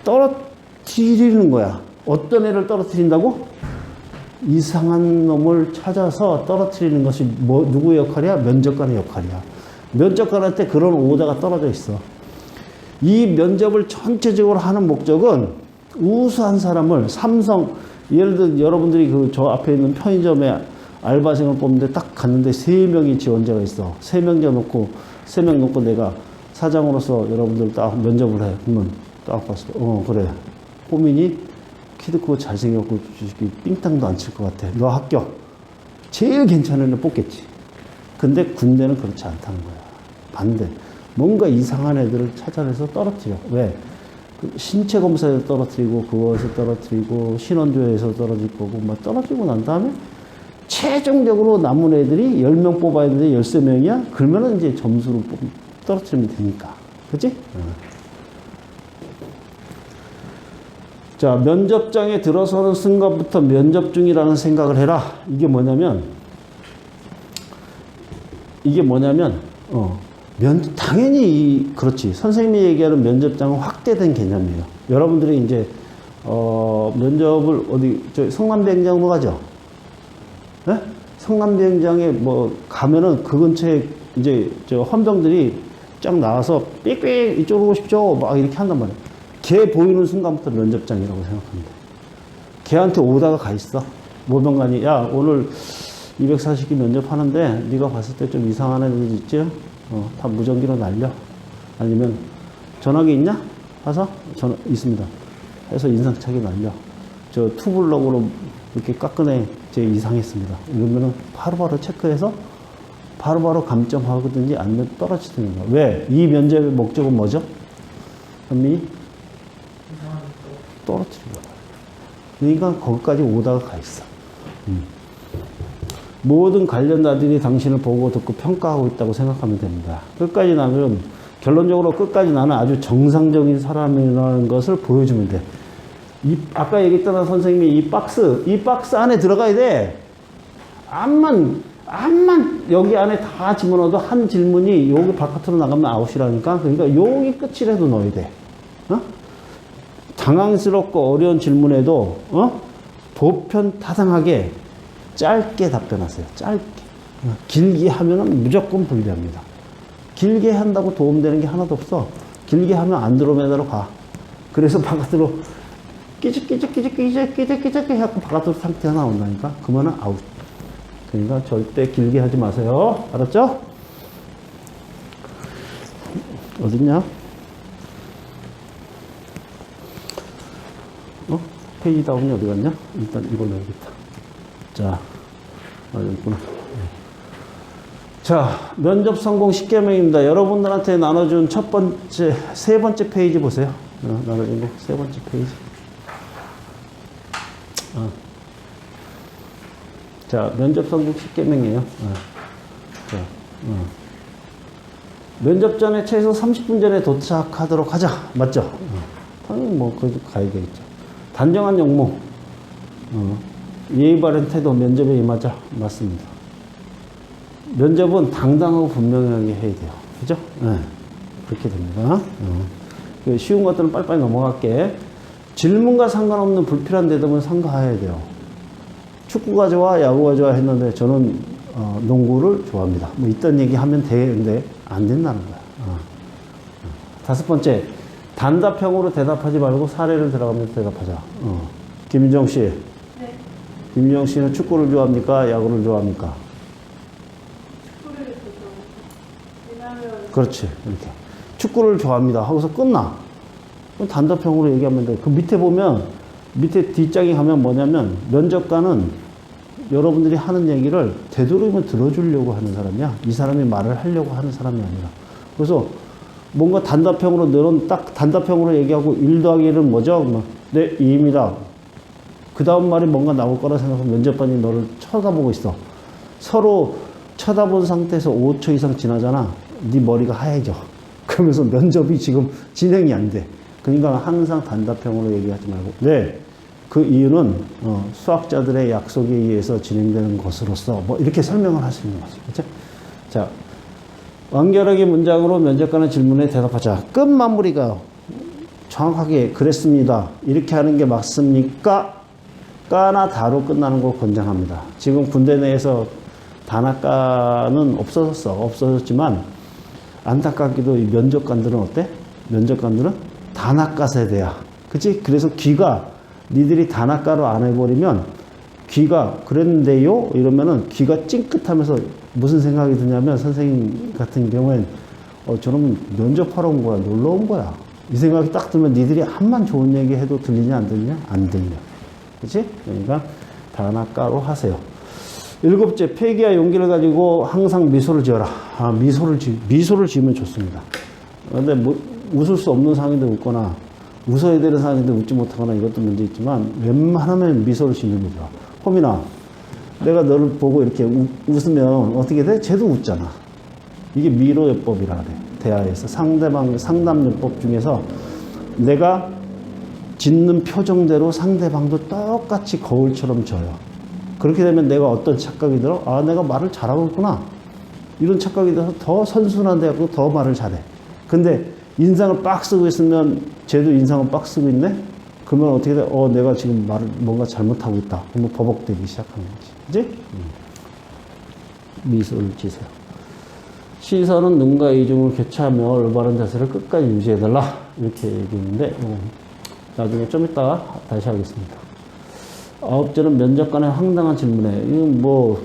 떨어뜨리는 거야. 어떤 애를 떨어뜨린다고? 이상한 놈을 찾아서 떨어뜨리는 것이 누구의 역할이야? 면접관의 역할이야. 면접관한테 그런 오다가 떨어져 있어. 이 면접을 전체적으로 하는 목적은 우수한 사람을 삼성, 예를 들어 여러분들이 저 앞에 있는 편의점에 알바생을 뽑는데 딱 갔는데 3명이 지원자가 있어. 3명 놓고 내가 사장으로서 여러분들 딱 면접을 해. 그러면 딱 봤을 때, 그래. 호민이 키도 크고 잘생겼고 삥땅도 안 칠 것 같아. 너 합격. 제일 괜찮은 애 뽑겠지. 근데 군대는 그렇지 않다는 거야. 반대. 뭔가 이상한 애들을 찾아내서 떨어뜨려. 왜? 신체 검사에서 떨어뜨리고, 그거에서 떨어뜨리고, 신원조회에서 떨어질 거고, 막 떨어지고 난 다음에 최종적으로 남은 애들이 10명 뽑아야 되는데 13명이야? 그러면은 이제 점수로 떨어뜨리면 되니까. 그치? 자, 면접장에 들어서는 순간부터 면접 중이라는 생각을 해라. 이게 뭐냐면, 당연히 그렇지. 선생님이 얘기하는 면접장은 확대된 개념이에요. 여러분들이 이제 면접을 성남비행장으로 가죠. 네? 성남비행장에 가면은 그 근처에 이제 헌병들이 쫙 나와서 삑삑 이쪽으로 오십시오. 막 이렇게 한단 말이에요. 걔 보이는 순간부터 면접장이라고 생각합니다. 걔한테 오다가 가 있어. 모병관이 야 오늘 240기 면접하는데 네가 봤을 때 좀 이상한 애들 있지? 다 무전기로 날려. 아니면 전화기 있냐? 가서 전화 있습니다. 해서 인상착의 날려. 저 투블럭으로 이렇게 깎은 제 이상했습니다. 이러면은 바로바로 체크해서 바로바로 감점하거든지 아니면 떨어지는 거야. 왜? 이 면접의 목적은 뭐죠? 현민이? 떨어뜨리는 거야. 그러니까 거기까지 오다가 가 있어. 모든 관련자들이 당신을 보고 듣고 평가하고 있다고 생각하면 됩니다. 끝까지 나면 결론적으로 끝까지 나는 아주 정상적인 사람이라는 것을 보여주면 돼. 아까 얘기했던 선생님이 이 박스 안에 들어가야 돼. 암만 여기 안에 다 집어넣어도 한 질문이 여기 바깥으로 나가면 아웃이라니까. 그러니까 여기 끝이라도 넣어야 돼. 당황스럽고 어려운 질문에도 보편타당하게 짧게 답변하세요. 짧게. 길게 하면은 무조건 불리합니다. 길게 한다고 도움되는 게 하나도 없어. 길게 하면 안드로메다로 가. 그래서 바깥으로 끼적끼적 해갖고 바깥으로 상태가 나온다니까. 그러면은 아웃. 그러니까 절대 길게 하지 마세요. 알았죠? 어딨냐? 페이지 다운이 어디 갔냐? 일단 이걸 넣어야겠다. 자, 여기 있구나. 자, 면접 성공 10개명입니다. 여러분들한테 나눠준 세 번째 페이지 보세요. 나눠준 거, 세 번째 페이지. 자, 면접 성공 10개명이에요. 면접 전에 최소 30분 전에 도착하도록 하자. 맞죠? 당연히 그래도 가야 되겠죠. 단정한 용모. 예의 바른 태도, 면접에 임하자. 맞습니다. 면접은 당당하고 분명하게 해야 돼요. 그죠? 네. 그렇게 됩니다. 쉬운 것들은 빨리빨리 넘어갈게. 질문과 상관없는 불필요한 대답은 삼가해야 돼요. 축구가 좋아, 야구가 좋아 했는데 저는 농구를 좋아합니다. 이딴 얘기 하면 되는데 안 된다는 거야. 다섯 번째, 단답형으로 대답하지 말고 사례를 들어가면서 대답하자. 김윤정 씨. 네. 김유영 씨는 축구를 좋아합니까? 야구를 좋아합니까? 축구를 좋아해요. 왜냐면 그렇지. 이렇게. 축구를 좋아합니다. 하고서 끝나. 그럼 단답형으로 얘기하면 돼. 그 밑에 보면, 밑에 뒷장에 가면 뭐냐면, 면접관은 여러분들이 하는 얘기를 되도록이면 들어주려고 하는 사람이야. 이 사람이 말을 하려고 하는 사람이 아니라. 그래서 뭔가 단답형으로, 너는 딱 단답형으로 얘기하고 1 더하기 1은 뭐죠? 네, 2입니다. 그 다음 말이 뭔가 나올 거라 생각하면 면접관이 너를 쳐다보고 있어. 서로 쳐다본 상태에서 5초 이상 지나잖아. 네 머리가 하얘져. 그러면서 면접이 지금 진행이 안 돼. 그러니까 항상 단답형으로 얘기하지 말고, 네, 그 이유는 수학자들의 약속에 의해서 진행되는 것으로서 뭐 이렇게 설명을 할 수 있는 거죠. 그렇죠? 자, 완결하게 문장으로 면접관의 질문에 대답하자. 끝 마무리가 정확하게 그랬습니다. 이렇게 하는 게 맞습니까? 까나 다로 끝나는 걸 권장합니다. 지금 군대 내에서 단아까는 없어졌지만 안타깝게도 이 면접관들은 어때? 면접관들은 단아까 세대야. 그치? 그래서 귀가 니들이 단아까로 안 해버리면 귀가 그랬는데요? 이러면은 귀가 찡긋하면서 무슨 생각이 드냐면 선생님 같은 경우엔 저놈 면접하러 온 거야. 놀러 온 거야. 이 생각이 딱 들면 니들이 한만 좋은 얘기 해도 들리냐 안 들리냐? 안 들려. 그치? 그러니까 단아까로 하세요. 7째, 패기와 용기를 가지고 항상 미소를 지어라. 미소를 지으면 좋습니다. 근데 뭐 웃을 수 없는 상황인데 웃거나 웃어야 되는 상황인데 웃지 못하거나 이것도 문제 있지만 웬만하면 미소를 지는 게 좋아. 호민아, 내가 너를 보고 이렇게 웃으면 어떻게 돼? 쟤도 웃잖아. 이게 미로요법이라 그래. 대화에서 상담요법 중에서 내가 짓는 표정대로 상대방도 똑같이 거울처럼 져요. 그렇게 되면 내가 어떤 착각이 들어? 아, 내가 말을 잘하고 있구나. 이런 착각이 들어서 더 선순환돼 갖고 더 말을 잘해. 근데 인상을 빡 쓰고 있으면 쟤도 인상을 빡 쓰고 있네? 그러면 어떻게 돼? 내가 지금 말을 뭔가 잘못하고 있다. 그러면 버벅대기 시작하는 거지. 그지? 미소를 지세요. 시선은 눈과 이중을 교차하며 올바른 자세를 끝까지 유지해달라. 이렇게 얘기했는데, 나중에 좀 이따가 다시 하겠습니다. 9절은 면접관의 황당한 질문에, 이건 뭐,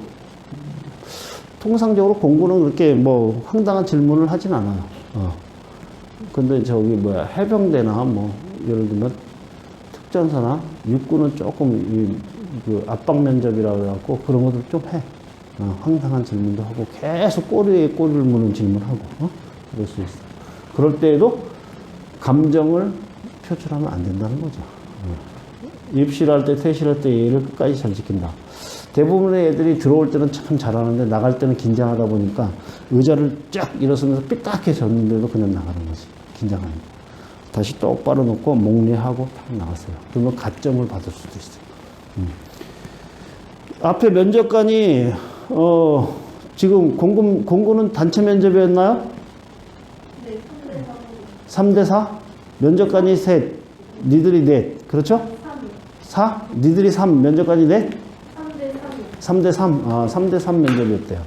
통상적으로 공부는 그렇게 뭐, 황당한 질문을 하진 않아요. 근데 해병대나 뭐, 예를 들면, 특전사나 육군은 조금, 그 압박 면접이라고 해갖고 그런 것들 좀 해. 황당한 질문도 하고, 계속 꼬리에 꼬리를 무는 질문하고, 그럴 수 있어. 그럴 때에도 감정을 표출하면 안 된다는 거죠. 입실할 때, 퇴실할 때 예의를 끝까지 잘 지킨다. 대부분의 애들이 들어올 때는 참 잘하는데 나갈 때는 긴장하다 보니까 의자를 쫙 일어서면서 삐딱해졌는데도 그냥 나가는 거지. 긴장하는 거. 다시 똑바로 놓고 목례하고 탁 나갔어요. 그러면 가점을 받을 수도 있어요. 앞에 면접관이 지금 공군은 단체 면접이었나요? 네, 3대 4? 면접관이 셋, 니들이 넷. 그렇죠? 4? 니들이 3, 면접관이 넷? 3대 3. 3대 3 면접이었대요.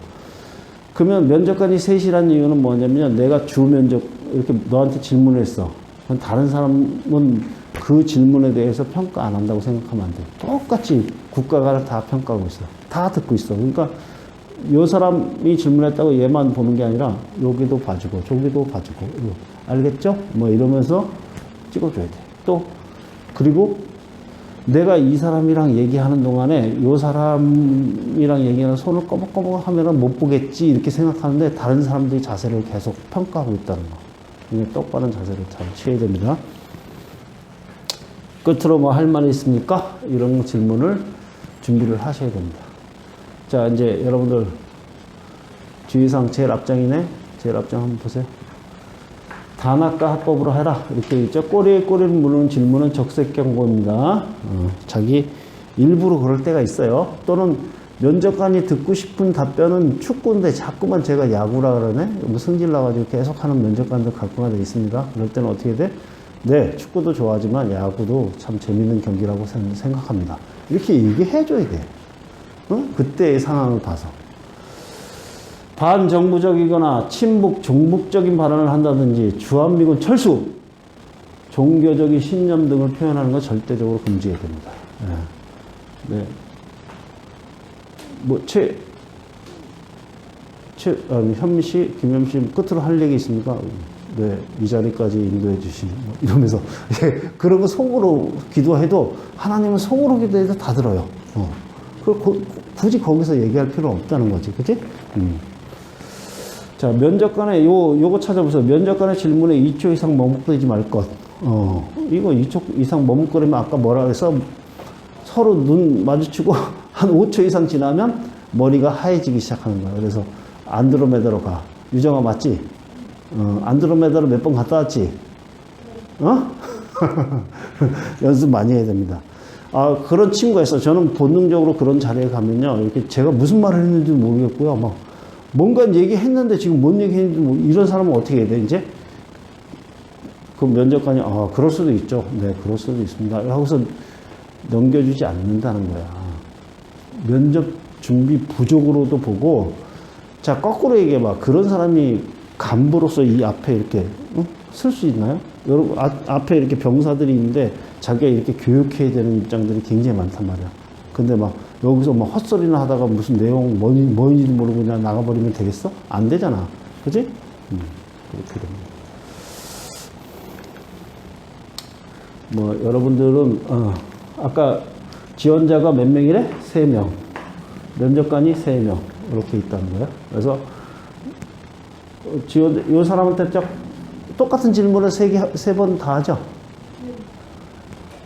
그러면 면접관이 셋이라는 이유는 뭐냐면 내가 주 면접 이렇게 너한테 질문을 했어. 다른 사람은 그 질문에 대해서 평가 안 한다고 생각하면 안 돼. 똑같이 국가가 다 평가하고 있어. 다 듣고 있어. 그러니까 이 사람이 질문했다고 얘만 보는 게 아니라 여기도 봐주고 저기도 봐주고 알겠죠? 뭐 이러면서 찍어줘야 돼. 또 그리고 내가 이 사람이랑 얘기하는 동안에 이 사람이랑 얘기하는 손을 꺼벅꺼벅 하면은 못 보겠지 이렇게 생각하는데 다른 사람들이 자세를 계속 평가하고 있다는 거. 이게 똑바른 자세를 잘 취해야 됩니다. 끝으로 뭐 할 말이 있습니까? 이런 질문을 준비를 하셔야 됩니다. 자, 이제 여러분들 주의사항 제일 앞장이네. 제일 앞장 한번 보세요. 단아까 합법으로 해라. 이렇게 있죠. 꼬리에 꼬리를 무는 질문은 적색 경고입니다. 자기 일부러 그럴 때가 있어요. 또는 면접관이 듣고 싶은 답변은 축구인데 자꾸만 제가 야구라 그러네? 뭐 승질 나가지고 계속 하는 면접관들 갖고가 돼 있습니다. 그럴 때는 어떻게 돼? 네, 축구도 좋아하지만 야구도 참 재밌는 경기라고 생각합니다. 이렇게 얘기해줘야 돼. 그때의 상황을 봐서. 반정부적이거나 친북, 종북적인 발언을 한다든지 주한미군 철수, 종교적인 신념 등을 표현하는 건 절대적으로 금지해야 됩니다. 네. 뭐, 현미 씨, 김현미 씨, 끝으로 할 얘기 있습니까? 네, 이 자리까지 인도해 주신, 뭐 이러면서. 그런 거 속으로 기도해도, 하나님은 속으로 기도해도 다 들어요. 굳이 거기서 얘기할 필요 없다는 거지. 그치? 자, 면접관에, 요거 찾아보세요. 면접관의 질문에 2초 이상 머뭇거리지 말 것. 이거 2초 이상 머뭇거리면 아까 뭐라 그래서 서로 눈 마주치고 한 5초 이상 지나면 머리가 하얘지기 시작하는 거야. 그래서 안드로메다로 가. 유정아 맞지? 안드로메다로 몇 번 갔다 왔지? 연습 많이 해야 됩니다. 그런 친구가 있어. 저는 본능적으로 그런 자리에 가면요. 이렇게 제가 무슨 말을 했는지 모르겠고요. 막 뭔가 얘기했는데 지금 뭔 얘기했는지 이런 사람은 어떻게 해야 돼, 이제? 그 면접관이, 그럴 수도 있죠. 네, 그럴 수도 있습니다. 하고서 넘겨주지 않는다는 거야. 면접 준비 부족으로도 보고, 자, 거꾸로 얘기해봐. 그런 사람이 간부로서 이 앞에 이렇게, 쓸 수 있나요? 여러분, 앞에 이렇게 병사들이 있는데 자기가 이렇게 교육해야 되는 입장들이 굉장히 많단 말이야. 근데 막 여기서 막 헛소리나 하다가 무슨 내용 뭐인지도 모르고 그냥 나가버리면 되겠어? 안 되잖아. 그지? 그렇게 됩니다. 뭐, 여러분들은, 아까 지원자가 몇 명이래? 3명. 면접관이 3명. 이렇게 있다는 거예요. 그래서, 요 사람한테 똑같은 질문을 3번 다 하죠?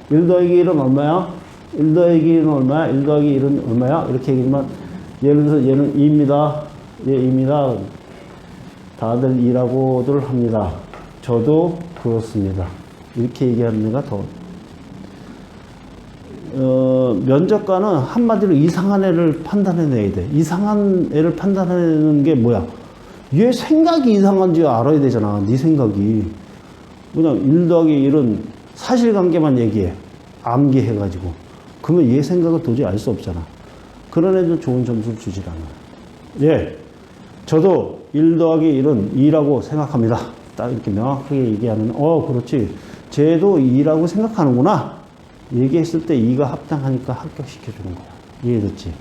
1 더하기 1은 얼마야? 1 더하기 1은 얼마야? 1 더하기 1은 얼마야? 이렇게 얘기하면, 예를 들어서 얘는 2입니다. 얘 2입니다. 다들 2라고들 합니다. 저도 그렇습니다. 이렇게 얘기하는 애가 더. 면접관은 한마디로 이상한 애를 판단해내야 돼. 이상한 애를 판단해내는 게 뭐야? 얘 생각이 이상한지 알아야 되잖아. 네 생각이. 그냥 1 더하기 1은 사실관계만 얘기해. 암기해가지고. 그러면 얘 생각을 도저히 알 수 없잖아. 그런 애들 좋은 점수를 주질 않아요. 예. 저도 1 더하기 1은 2라고 생각합니다. 딱 이렇게 명확하게 얘기하면, 그렇지. 쟤도 2라고 생각하는구나. 얘기했을 때 2가 합당하니까 합격시켜주는 거야. 이해됐지?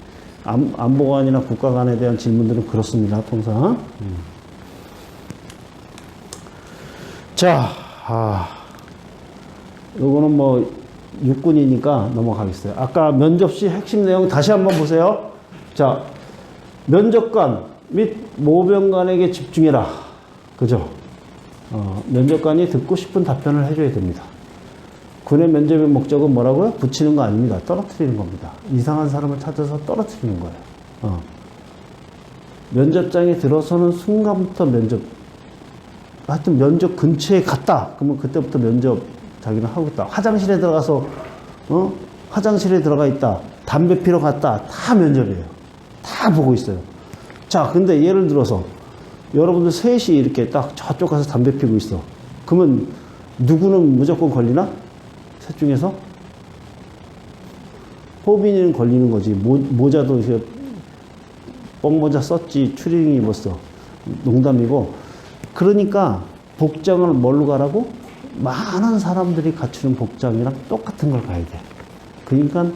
안보관이나 국가관에 대한 질문들은 그렇습니다. 통상. 자, 요거는 뭐 육군이니까 넘어가겠어요. 아까 면접시 핵심 내용 다시 한번 보세요. 자, 면접관 및 모병관에게 집중해라. 그죠? 면접관이 듣고 싶은 답변을 해줘야 됩니다. 군의 면접의 목적은 뭐라고요? 붙이는 거 아닙니다. 떨어뜨리는 겁니다. 이상한 사람을 찾아서 떨어뜨리는 거예요. 면접장에 들어서는 순간부터 하여튼 면접 근처에 갔다. 그러면 그때부터 면접 자기는 하고 있다. 화장실에 들어가서, 화장실에 들어가 있다. 담배 피러 갔다. 다 면접이에요. 다 보고 있어요. 자, 근데 예를 들어서 여러분들 셋이 이렇게 딱 저쪽 가서 담배 피고 있어. 그러면 누구는 무조건 걸리나? 셋 중에서? 호빈이는 걸리는 거지. 모자도 이렇게 뻥모자 썼지. 추리닝 입었어. 농담이고. 그러니까 복장을 뭘로 가라고? 많은 사람들이 갖추는 복장이랑 똑같은 걸 가야 돼. 그러니까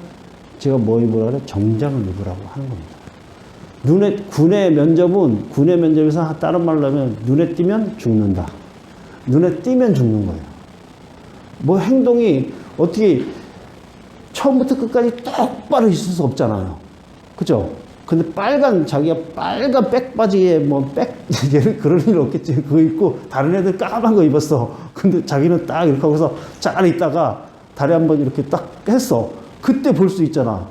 제가 뭐 입으라 그래? 정장을 입으라고 하는 겁니다. 군의 면접에서 다른 말로 하면 눈에 띄면 죽는다. 눈에 띄면 죽는 거예요. 뭐 행동이 어떻게 처음부터 끝까지 똑바로 있을 수 없잖아요. 그죠? 근데 자기가 빨간 백바지에 얘는 그럴 일 없겠지. 그거 입고 다른 애들 까만 거 입었어. 근데 자기는 딱 이렇게 하고서 잘 있다가 다리 한번 이렇게 딱 했어. 그때 볼 수 있잖아.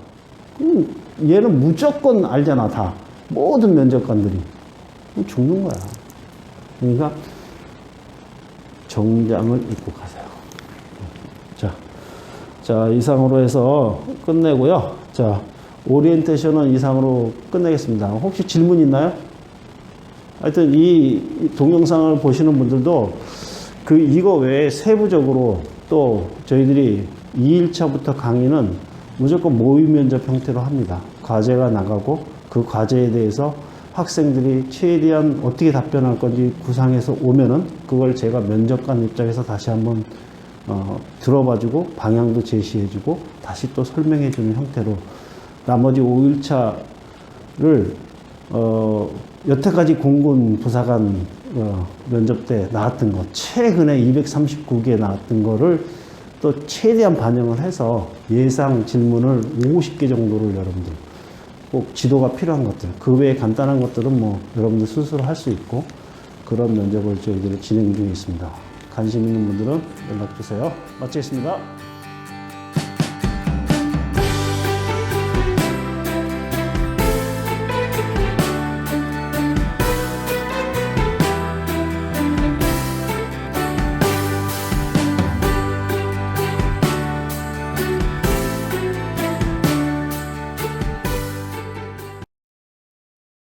얘는 무조건 알잖아, 다. 모든 면접관들이. 죽는 거야. 그러니까 정장을 입고 가세요. 자, 이상으로 해서 끝내고요. 자, 오리엔테이션은 이상으로 끝내겠습니다. 혹시 질문 있나요? 하여튼 이 동영상을 보시는 분들도 이거 외에 세부적으로 또 저희들이 2일차부터 강의는 무조건 모의 면접 형태로 합니다. 과제가 나가고 그 과제에 대해서 학생들이 최대한 어떻게 답변할 건지 구상해서 오면은 그걸 제가 면접관 입장에서 다시 한번 들어봐주고 방향도 제시해주고 다시 또 설명해주는 형태로 나머지 5일차 여태까지 공군 부사관 면접 때 나왔던 것, 최근에 239개 나왔던 거를 또 최대한 반영을 해서 예상 질문을 50개 정도를 여러분들 꼭 지도가 필요한 것들, 그 외에 간단한 것들은 뭐 여러분들 스스로 할 수 있고 그런 면접을 저희들이 진행 중에 있습니다. 관심 있는 분들은 연락 주세요. 마치겠습니다.